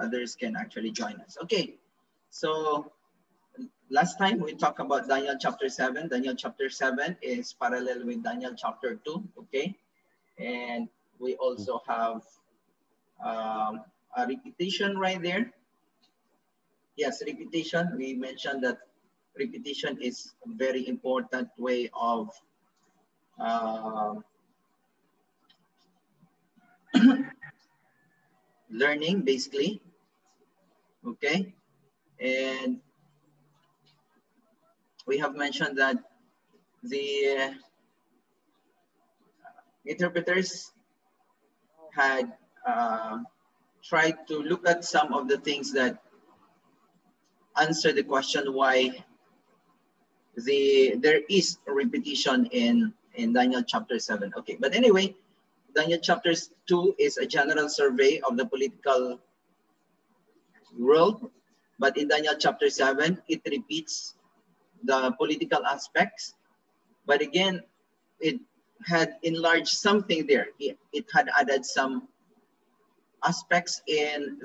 others can actually join us. Okay, so last time we talked about Daniel chapter 7. Daniel chapter 7 is parallel with Daniel chapter 2, okay? And we also have a repetition right there. Yes, repetition. We mentioned that repetition is a very important way of learning, basically. Okay, and we have mentioned that the interpreters had tried to look at some of the things that answer the question why there is a repetition in Daniel chapter 7. Okay, but anyway, Daniel chapter 2 is a general survey of the political world, but in Daniel chapter 7, it repeats the political aspects, but again, it had enlarged something there. It had added some aspects in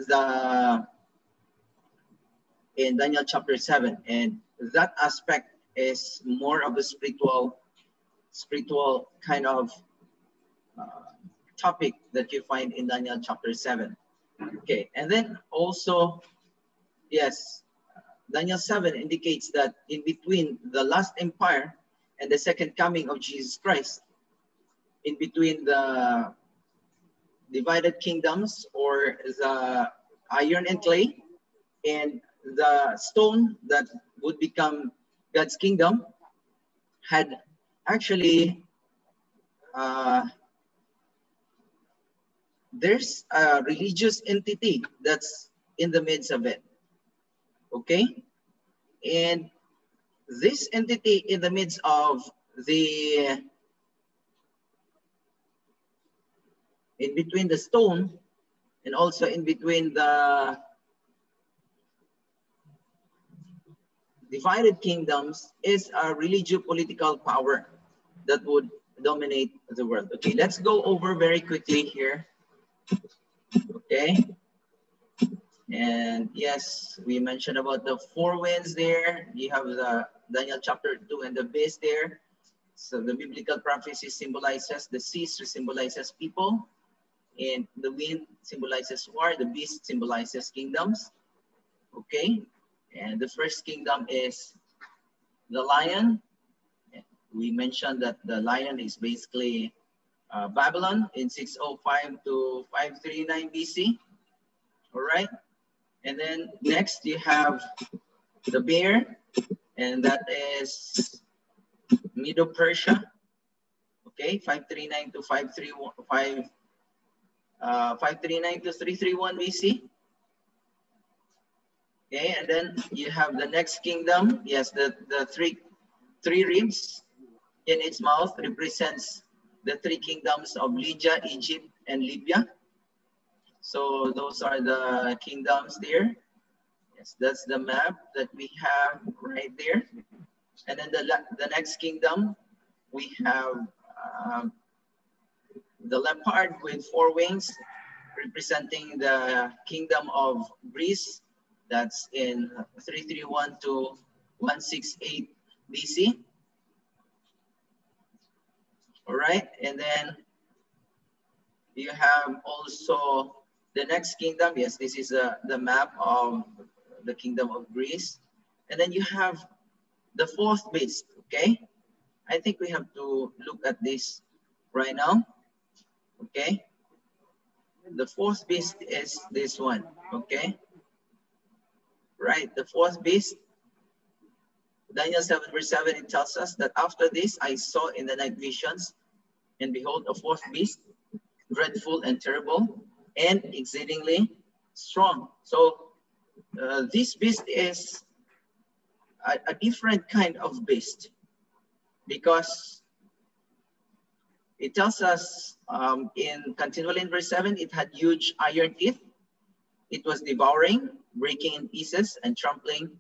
Daniel chapter 7, and that aspect is more of a spiritual kind of topic that you find in Daniel chapter 7. Okay, and then also, yes, Daniel 7 indicates that in between the last empire and the second coming of Jesus Christ, in between the divided kingdoms, or the iron and clay, and the stone that would become God's kingdom, had actually, there's a religious entity that's in the midst of it. Okay, and this entity in the midst of in between the stone and also in between the divided kingdoms is a religio-political power that would dominate the world. Okay, let's go over very quickly here. Okay. And yes, we mentioned about the four winds there. You have the Daniel chapter 2 and the beast there. So the biblical prophecy symbolizes the sea, symbolizes people, and the wind symbolizes war. The beast symbolizes kingdoms. Okay, and the first kingdom is the lion. We mentioned that the lion is basically Babylon in 605 to 539 BC. All right. And then next you have the bear, and that is Medo-Persia. Okay, 539 to 539 to 331 BC. Okay, and then you have the next kingdom. Yes, the three ribs in its mouth represents the three kingdoms of Lydia, Egypt, and Libya. So those are the kingdoms there. Yes, that's the map that we have right there. And then the next kingdom, we have the leopard with four wings, representing the kingdom of Greece. That's in 331 to 168 BC. All right, and then you have also the next kingdom. Yes, this is the map of the kingdom of Greece. And then you have the fourth beast, okay? I think we have to look at this right now, okay? The fourth beast is this one, okay? Right, the fourth beast, Daniel 7 verse 7, it tells us that after this I saw in the night visions, and behold, a fourth beast, dreadful and terrible, and exceedingly strong. So this beast is a different kind of beast, because it tells us continually in verse 7, it had huge iron teeth. It was devouring, breaking in pieces, and trampling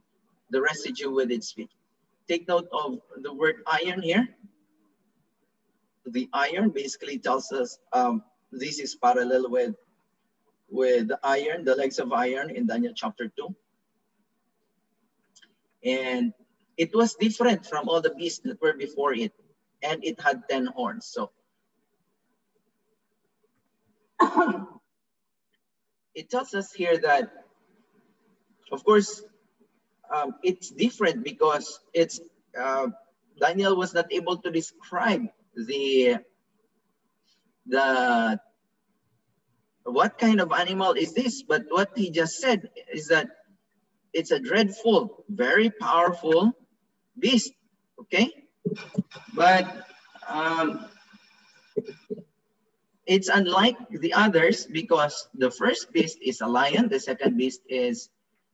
the residue with its feet. Take note of the word iron here. The iron basically tells us this is parallel with with the iron, the legs of iron in Daniel chapter 2. And it was different from all the beasts that were before it. And it had 10 horns. So it tells us here that, of course, it's different because it's Daniel was not able to describe the what kind of animal is this, but what he just said is that it's a dreadful, very powerful beast. Okay, but it's unlike the others because the first beast is a lion, the second beast is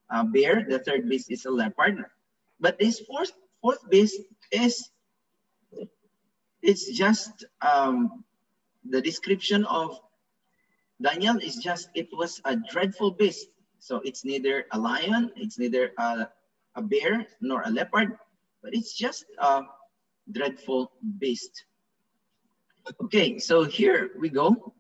a bear, the third beast is a leopard. But this fourth beast is, it's just the description of Daniel is just, it was a dreadful beast. So it's neither a lion, it's neither a bear nor a leopard, but it's just a dreadful beast. Okay, so here we go.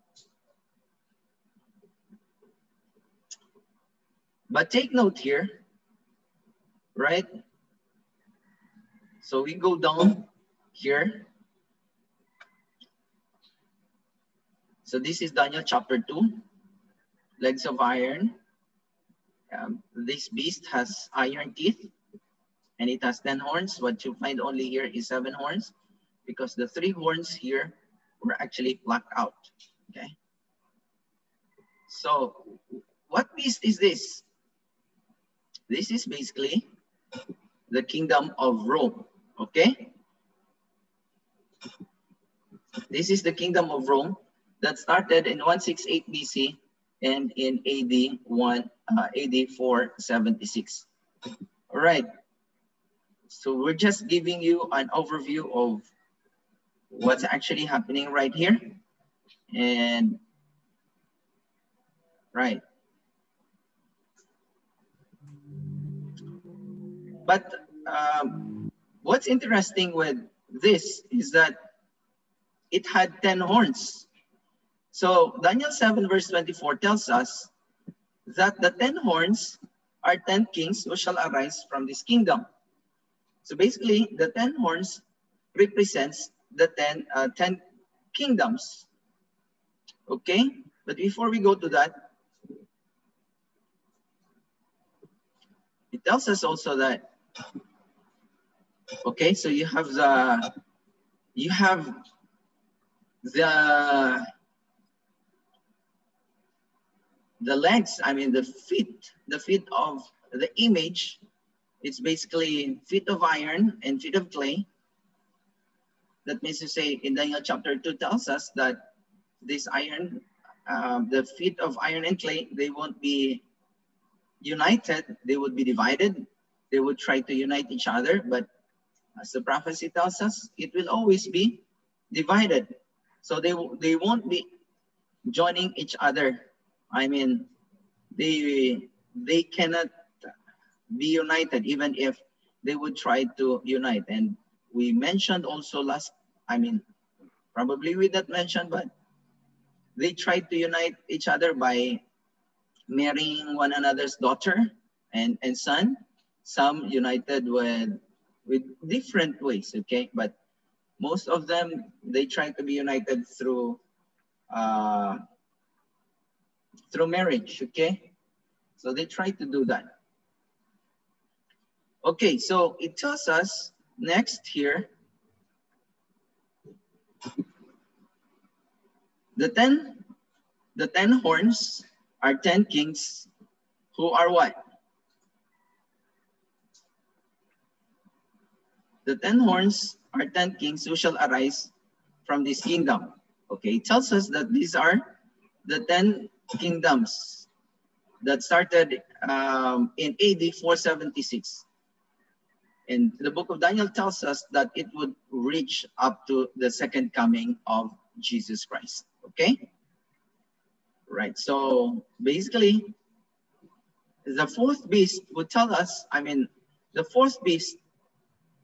But take note here, right? So we go down here. So this is Daniel chapter 2, legs of iron. This beast has iron teeth and it has 10 horns. What you find only here is 7 horns because the 3 horns here were actually plucked out, okay? So what beast is this? This is basically the kingdom of Rome, okay? This is the kingdom of Rome that started in 168 BC and in AD 476. All right. So we're just giving you an overview of what's actually happening right here. And right. But what's interesting with this is that it had 10 horns. So Daniel 7 verse 24 tells us that the 10 horns are 10 kings who shall arise from this kingdom. So basically, the 10 horns represents the 10 kingdoms. Okay, but before we go to that, it tells us also that, okay, so you have the legs, I mean the feet of the image. It's basically feet of iron and feet of clay. That means to say in Daniel chapter 2 tells us that this iron, the feet of iron and clay, they won't be united, they would be divided. They would try to unite each other, but as the prophecy tells us, it will always be divided. So they won't be joining each other. I mean, they cannot be united even if they would try to unite. And we mentioned also probably we didn't mention, but they tried to unite each other by marrying one another's daughter and son. Some united with different ways, okay? But most of them, they try to be united through marriage, okay? So they try to do that. Okay, so it tells us next here, the 10 horns are 10 kings who are what? The 10 horns are 10 kings who shall arise from this kingdom. Okay, it tells us that these are the 10 kingdoms that started in AD 476. And the book of Daniel tells us that it would reach up to the second coming of Jesus Christ. Okay? Right. So basically, the fourth beast would tell us, the fourth beast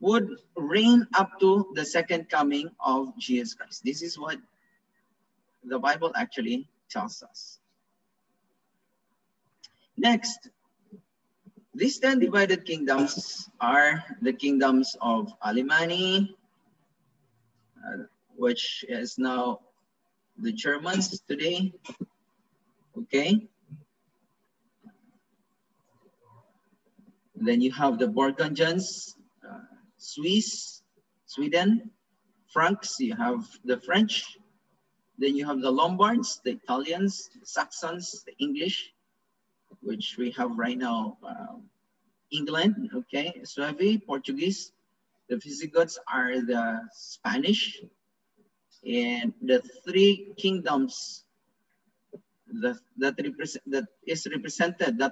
would reign up to the second coming of Jesus Christ. This is what the Bible actually tells us. Next, these 10 divided kingdoms are the kingdoms of Alemanni, which is now the Germans today. Okay. Then you have the Burgundians, Sweden, Franks, you have the French. Then you have the Lombards, the Italians, the Saxons, the English, which we have right now, England, okay, Suevi, Portuguese. The Visigoths are the Spanish. And the three kingdoms that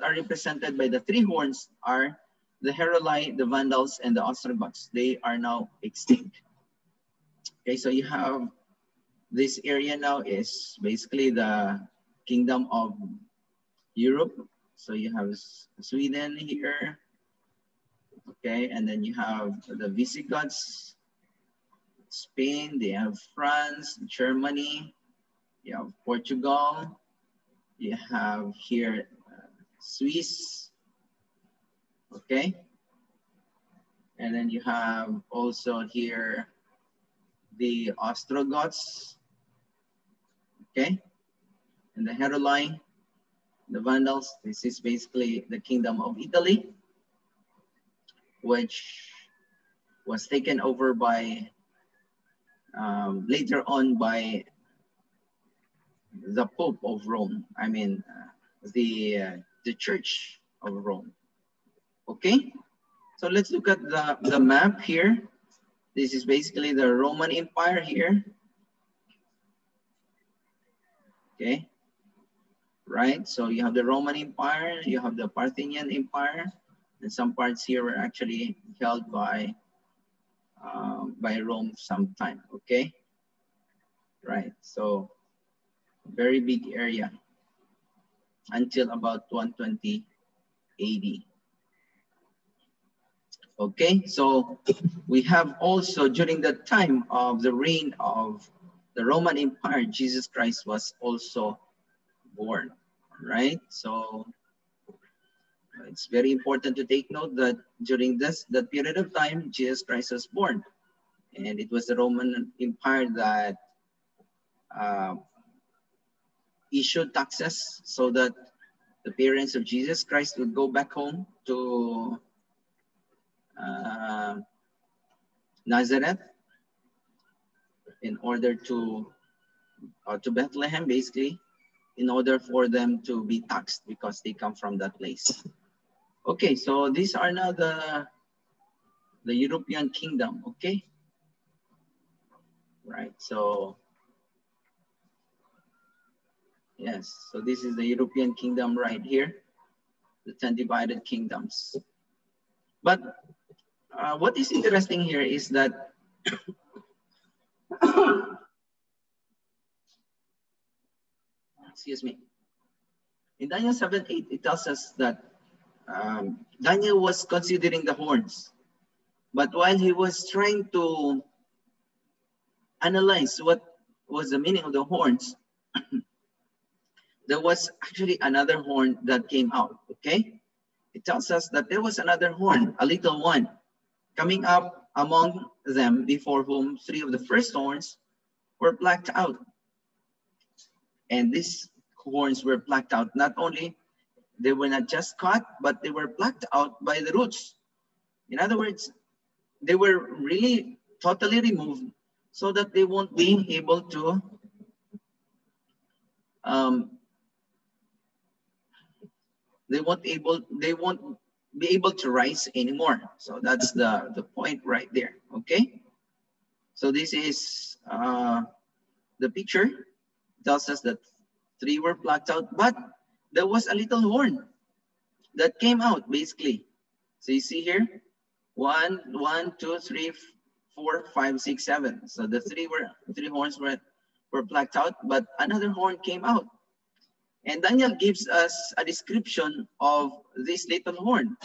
are represented by the three horns are the Heruli, the Vandals, and the Ostrogoths. They are now extinct. Okay, so you have this area now is basically the kingdom of Europe. So you have Sweden here, okay, and then you have the Visigoths, Spain, they have France, Germany, you have Portugal, you have here Swiss, okay, and then you have also here the Ostrogoths, okay, and the Heruli, the Vandals. This is basically the kingdom of Italy, which was taken over by later on by the Pope of Rome. I mean, the Church of Rome. Okay, so let's look at the map here. This is basically the Roman Empire here. Okay, right? So you have the Roman Empire, you have the Parthian Empire, and some parts here were actually held by Rome sometime. Okay, right? So very big area until about 120 AD. Okay, so we have also during the time of the reign of the Roman Empire, Jesus Christ was also born, right? So it's very important to take note that during that period of time, Jesus Christ was born. And it was the Roman Empire that issued taxes so that the parents of Jesus Christ would go back home to Nazareth in order to Bethlehem, basically, in order for them to be taxed because they come from that place. Okay, so these are now the European kingdom, okay? Right, so yes, so this is the European kingdom right here, the 10 divided kingdoms. But what is interesting here is that excuse me, in Daniel 7:8, it tells us that Daniel was considering the horns, but while he was trying to analyze what was the meaning of the horns, there was actually another horn that came out, okay? It tells us that there was another horn, a little one, coming up among them, before whom 3 of the first horns were plucked out. And these horns were plucked out. Not only, they were not just cut, but they were plucked out by the roots. In other words, they were really totally removed so that they won't be able to they won't be able to rise anymore. So that's the point right there. Okay. So this is the picture. It tells us that 3 were plucked out, but there was a little horn that came out basically. So you see here, 1, 2, 3, 4, 5, 6, 7. So the 3 horns were plucked out, but another horn came out. And Daniel gives us a description of this little horn.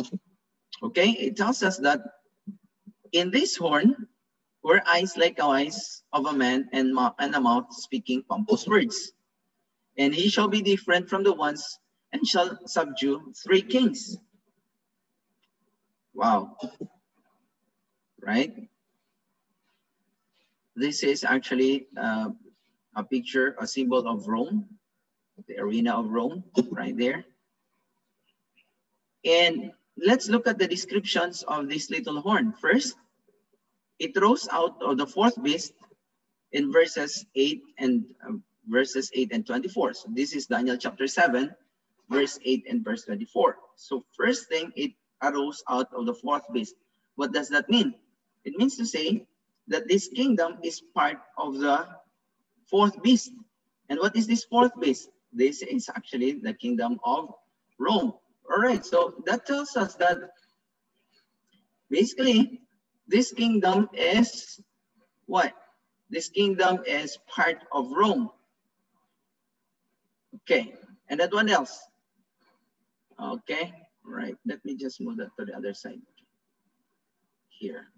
Okay, it tells us that in this horn were eyes like eyes of a man and a mouth speaking pompous words. And he shall be different from the ones and shall subdue 3 kings. Wow. Right? This is actually a picture, a symbol of Rome, the arena of Rome, right there. And let's look at the descriptions of this little horn. First, it rose out of the 4th beast in verses 8 and 24. So this is Daniel chapter 7, verse 8 and verse 24. So first thing, it arose out of the 4th beast. What does that mean? It means to say that this kingdom is part of the 4th beast. And what is this 4th beast? This is actually the kingdom of Rome. All right, so that tells us that basically this kingdom is what? This kingdom is part of Rome. Okay, and that one else. Okay, right. Let me just move that to the other side here.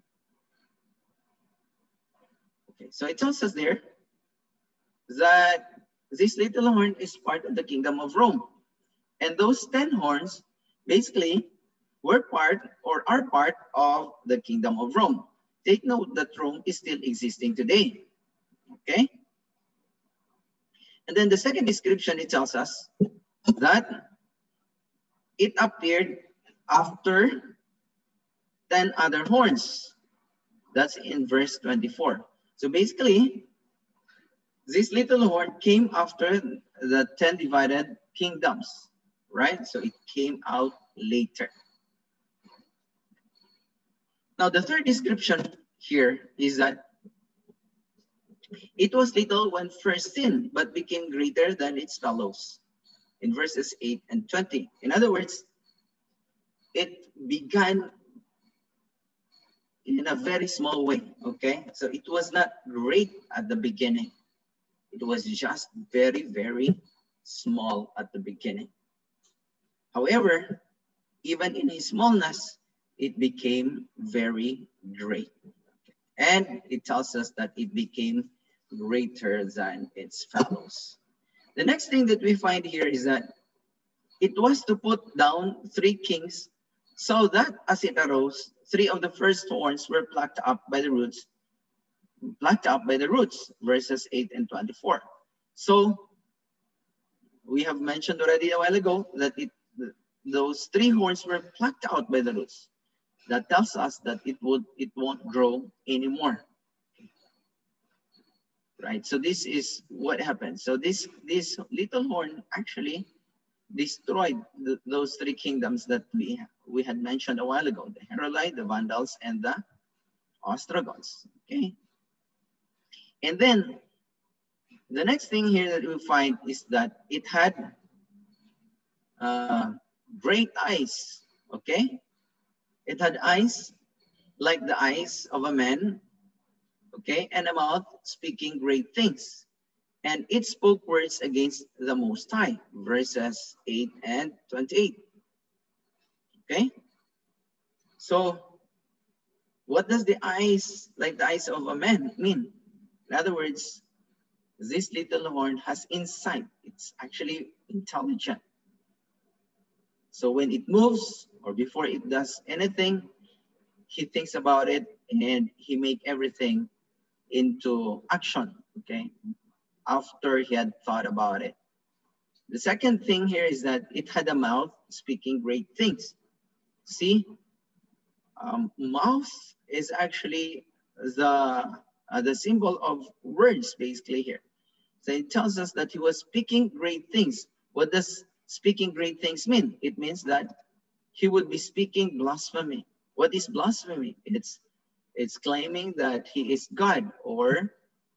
Okay, so it tells us there that this little horn is part of the kingdom of Rome. And those 10 horns basically were part or are part of the kingdom of Rome. Take note that Rome is still existing today. Okay? And then the second description, it tells us that it appeared after 10 other horns. That's in verse 24. So basically, this little horn came after the 10 divided kingdoms, right? So it came out later. Now, the third description here is that it was little when first sinned, but became greater than its fellows, in verses 8 and 20. In other words, it began in a very small way, okay? So it was not great at the beginning. It was just very, very small at the beginning. However, even in its smallness, it became very great. And it tells us that it became greater than its fellows. The next thing that we find here is that it was to put down 3 kings, so that as it arose, 3 of the first horns were plucked up by the roots, verses 8 and 24. So we have mentioned already a while ago that those 3 horns were plucked out by the roots. That tells us that it won't grow anymore. Right, so this is what happened. So this little horn actually destroyed those 3 kingdoms that we had mentioned a while ago: the Heruli, the Vandals, and the Ostrogoths. Okay, and then the next thing here that we find is that it had great eyes. Okay, it had eyes like the eyes of a man. Okay, and a mouth speaking great things. And it spoke words against the Most High, verses 8 and 28. Okay, so what does the eyes like the eyes of a man mean? In other words, this little horn has insight. It's actually intelligent. So when it moves or before it does anything, he thinks about it and he make everything into action, okay, after he had thought about it. The second thing here is that it had a mouth speaking great things. See, mouth is actually the symbol of words basically here. So it tells us that he was speaking great things. What does speaking great things mean? It means that he would be speaking blasphemy. What is blasphemy? It's claiming that he is God, or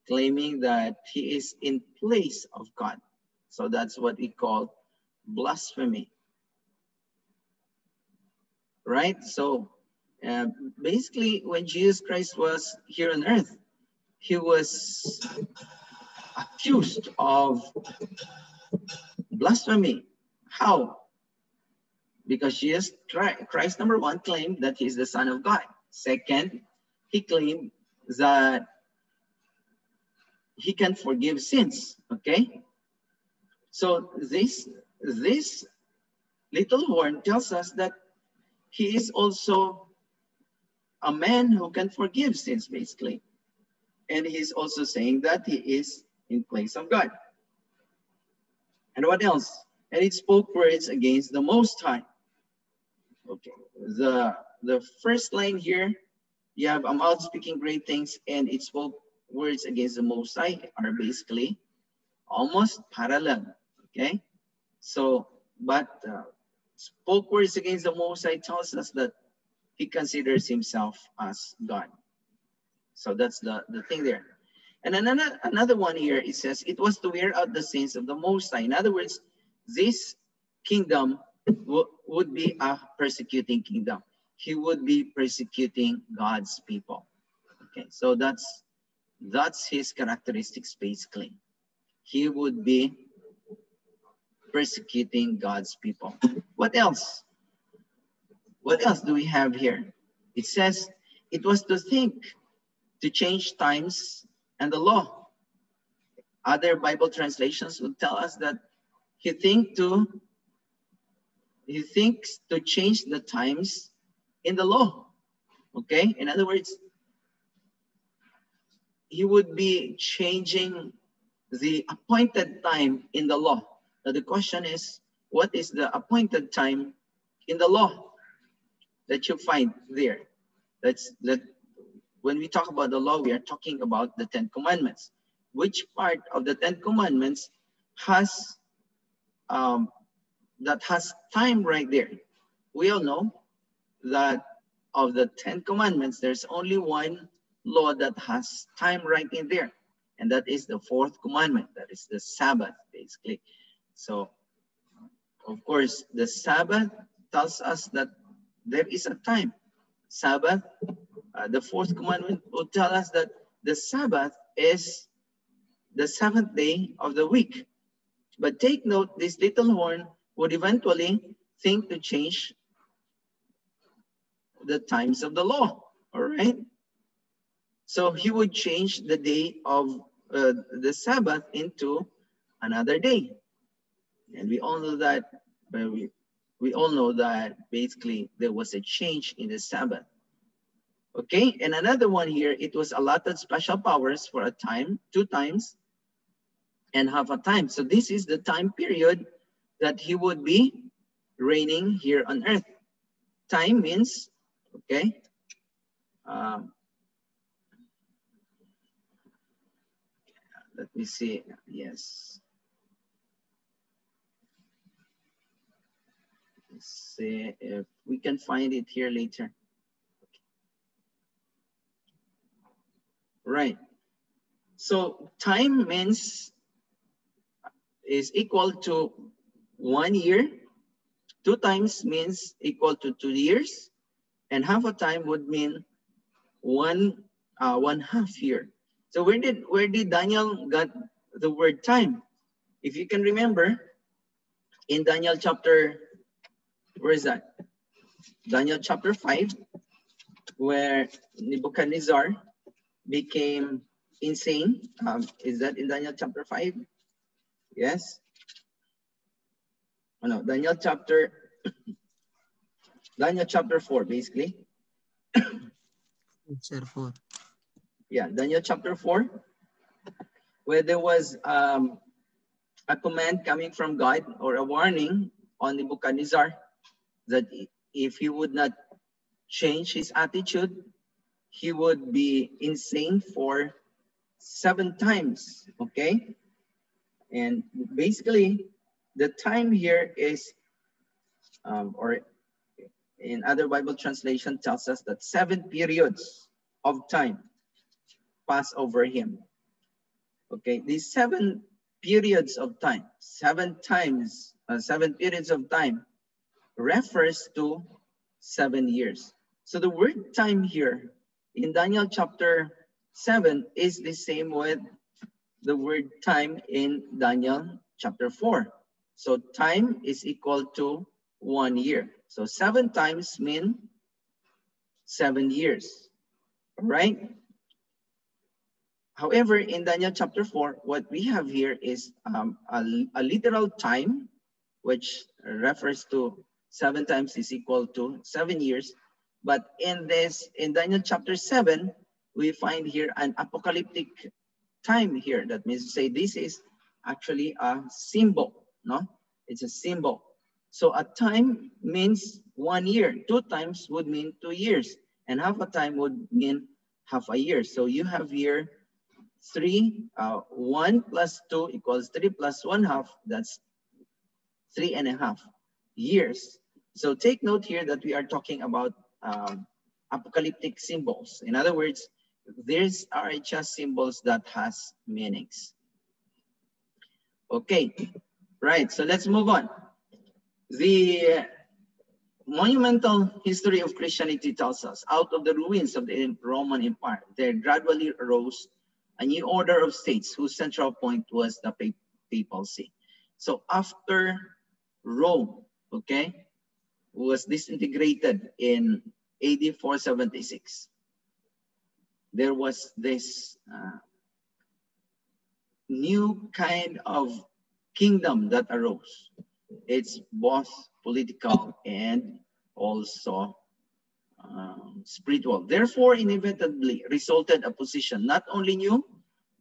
claiming that he is in place of God. So that's what we call blasphemy. Right? So basically when Jesus Christ was here on earth, he was accused of blasphemy. How? Because Jesus Christ, number one, claimed that he's the Son of God. Second, he claimed that he can forgive sins. Okay, so this little horn tells us that he is also a man who can forgive sins, basically. And he's also saying that he is in place of God. And what else? And it spoke words against the Most High. Okay, the first line here, you have a mouth speaking great things, and it spoke words against the Most High are basically almost parallel. Okay, so but spoke words against the Most High tells us that he considers himself as God. So that's the thing there. And another one here, it says, it was to wear out the sins of the Most High. In other words, this kingdom would be a persecuting kingdom. He would be persecuting God's people. Okay, so that's his characteristics basically. He would be persecuting God's people. What else? What else do we have here? It says, it was to think, to change times and the law. Other Bible translations would tell us that he thinks to change the times in the law. Okay, in other words, he would be changing the appointed time in the law. Now the question is, what is the appointed time in the law that you find there? When we talk about the law, we are talking about the 10 Commandments. Which part of the 10 Commandments has that has time right there? We all know that of the 10 Commandments, there's only one law that has time right in there, and that is the 4th commandment. That is the Sabbath, basically. So, of course, the Sabbath tells us that there is a time. Sabbath, the 4th commandment will tell us that the Sabbath is the 7th day of the week. But take note, this little horn would eventually think to change the times of the law, all right? So he would change the day of the Sabbath into another day. And we all know that, we all know that basically there was a change in the Sabbath. Okay, and another one here, it was allotted special powers for a time, 2 times, and half a time. So this is the time period that he would be reigning here on earth. Time means, okay, let me see, yes. Let's see if we can find it here later. Right. So time means is equal to 1 year. 2 times means equal to 2 years, and half a time would mean one half year. So where did Daniel got the word time? If you can remember, in Daniel chapter, where is that? Daniel chapter 5, where Nebuchadnezzar became insane. Is that in Daniel chapter 5? Yes. Oh, no, Daniel chapter 4, basically. Chapter 4. Yeah, Daniel chapter 4, where there was a command coming from God, or a warning on Nebuchadnezzar, that if he would not change his attitude, he would be insane for 7 times, okay? And basically, the time here is, or in other Bible translation tells us that 7 periods of time pass over him. Okay, these 7 periods of time, 7 periods of time refers to 7 years. So the word time here in Daniel chapter 7 is the same with the word time in Daniel chapter 4. So time is equal to 1 year. So 7 times mean 7 years, right? However, in Daniel chapter 4, what we have here is a literal time which refers to 7 times is equal to 7 years. But in Daniel chapter 7, we find here an apocalyptic time here. That means to say this is actually a symbol, no? It's a symbol. So a time means 1 year. 2 times would mean 2 years. And half a time would mean half a year. So you have here 3, 1 plus 2 equals 3 plus 1/2. That's 3.5 years. So take note here that we are talking about apocalyptic symbols. In other words, these are just symbols that has meanings. Okay, right, so let's move on. The monumental history of Christianity tells us, out of the ruins of the Roman Empire, there gradually arose a new order of states whose central point was the papal see. So after Rome, okay, was disintegrated in AD 476, there was this new kind of kingdom that arose. It's both political and also spiritual. Therefore, inevitably resulted a position not only new,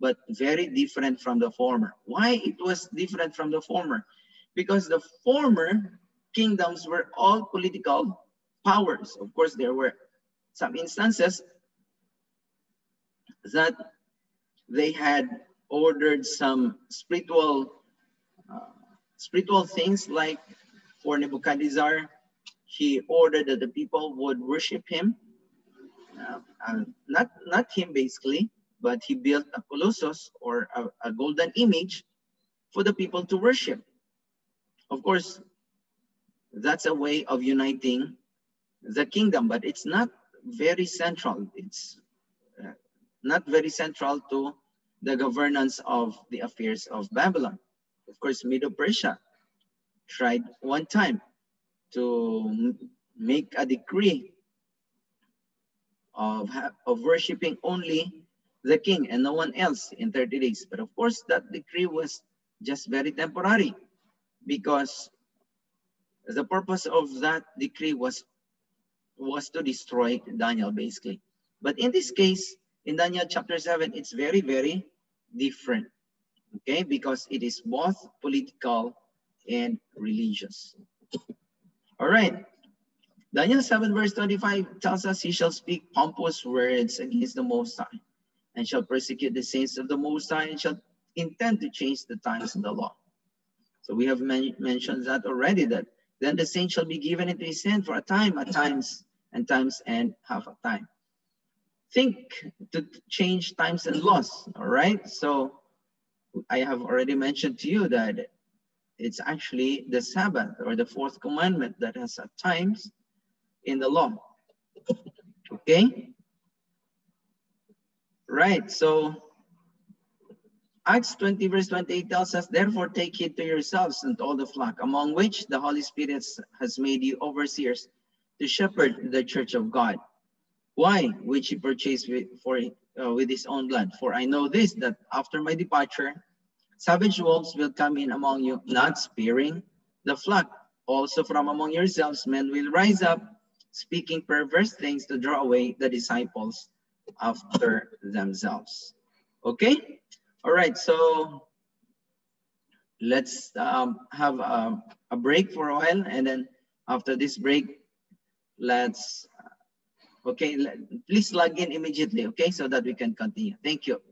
but very different from the former. Why it was different from the former? Because the former kingdoms were all political powers. Of course, there were some instances that they had ordered some spiritual things, like for Nebuchadnezzar, he ordered that the people would worship him, not him basically, but he built a colossus or a golden image for the people to worship. Of course, that's a way of uniting the kingdom, but it's not very central. It's not very central to the governance of the affairs of Babylon. Of course, Medo-Persia tried one time to make a decree of worshiping only the king and no one else in 30 days. But of course, that decree was just very temporary, because the purpose of that decree was to destroy Daniel, basically. But in this case, in Daniel chapter 7, it's very, very different, okay? Because it is both political and religious. All right. Daniel 7 verse 25 tells us, he shall speak pompous words against the Most High, and shall persecute the saints of the Most High, and shall intend to change the times and the law. So we have mentioned that already, that then the saint shall be given into his hand for a time, at times, and half a time. Think to change times and laws, all right? So I have already mentioned to you that it's actually the Sabbath or the fourth commandment that has at times in the law, okay? Right, so Acts 20 verse 28 tells us, therefore take heed to yourselves and all the flock, among which the Holy Spirit has made you overseers to shepherd the church of God. Why? Which he purchased with his own blood. For I know this, that after my departure, savage wolves will come in among you, not sparing the flock. Also from among yourselves, men will rise up, speaking perverse things to draw away the disciples after themselves. Okay? All right, so let's have a break for a while, and then after this break, let's, okay, please log in immediately, okay, so that we can continue. Thank you.